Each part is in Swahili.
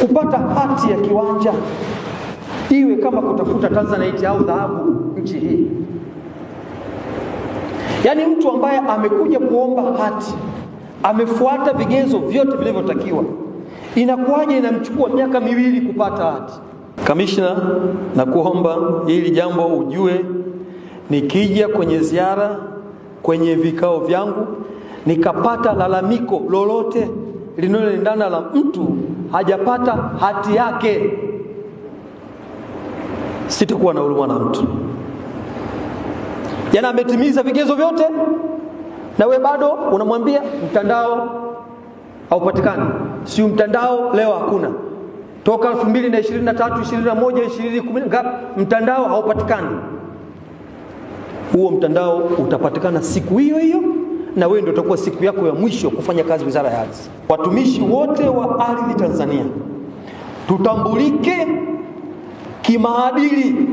Kupata hati ya kiwanja iwe kama kutafuta Tanzanite au dhahabu nchi hii. Yaani mtu ambaye amekuja kuomba hati, amefuata vigezo vyote vilivyotakiwa, inakuwaje inamchukua miaka 2 kupata hati? Kamishna, na kuomba hili jambo ujue, nikija kwenye ziara, kwenye vikao vyangu, nikapata lalamiko lolote linaloendana la mtu hajapata hati yake, sitakuwa na huruma na mtu. Yana ametimiza vigezo vyote na we bado unamwambia mtandao haupatikani. Si mtandao leo hakuna. Toka 2023, 21, 2010 mtandao haupatikani. Huo mtandao utapatikana siku hiyo hiyo, na wewe ndio utakuwa siku yako ya mwisho kufanya kazi Wizara ya Ardhi. Watumishi wote wa ardhi Tanzania tutambulike kimaadili.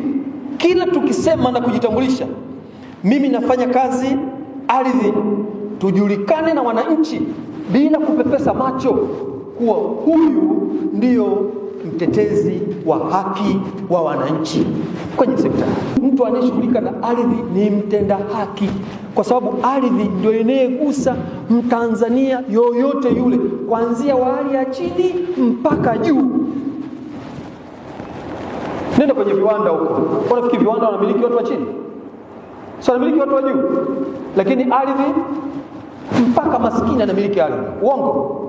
Kila tukisema na kujitambulisha, mimi nafanya kazi ardhi, tujulikane na wananchi bila kupepesa macho kuwa huyu ndio mtetezi wa haki wa wananchi kwenye sekta. Mtu anayeshughulika na ardhi ni mtenda haki, kwa sababu ardhi ndio inayegusa Mtanzania yoyote yule, kuanzia wa hali ya chini mpaka juu. Nenda kwenye viwanda huko, unafikiri viwanda wanamiliki watu wa chini? Sio, wanamiliki watu wa juu. Lakini ardhi mpaka maskini anamiliki ardhi. Uongo?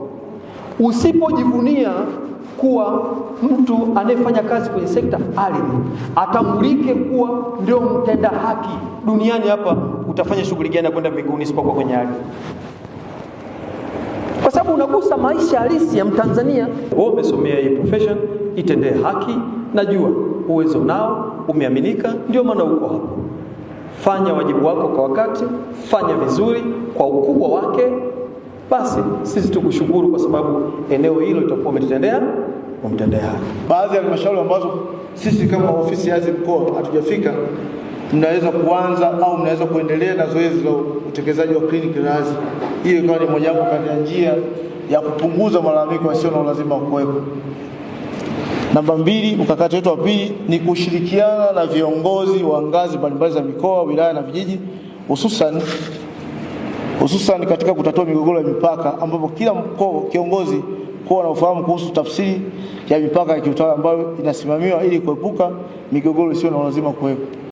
Usipojivunia kuwa mtu anayefanya kazi kwenye sekta ardhi atambulike kuwa ndio mtenda haki duniani, hapa utafanya shughuli gani kwenda mbinguni isipokuwa kwenye ardhi? Kwa sababu unagusa maisha halisi ya Mtanzania. Wewe umesomea hii profession, itendee haki, najua uwezo nao, umeaminika, ndio maana uko hapo. Fanya wajibu wako kwa wakati, fanya vizuri kwa ukubwa wake, basi sisi tukushukuru kwa sababu eneo hilo litakuwa umetendea haki. Baadhi ya halmashauri ambazo sisi kama ofisi ya mkoa hatujafika, mnaweza kuanza au mnaweza kuendelea na zoezi la utekelezaji wa kliniki ya ardhi. Hiyo ikawa ni mojawapo kati ya njia ya kupunguza malalamiko yasiyo na lazima kuwepo. Namba 2, mkakati wetu wa pili ni kushirikiana na viongozi wa ngazi mbalimbali za mikoa, wilaya na vijiji, hususan katika kutatua migogoro ya mipaka, ambapo kila mkoa kiongozi kwa na ufahamu kuhusu tafsiri ya mipaka ya kiutawala ambayo inasimamiwa ili kuepuka migogoro isiyo na lazima kuwepo.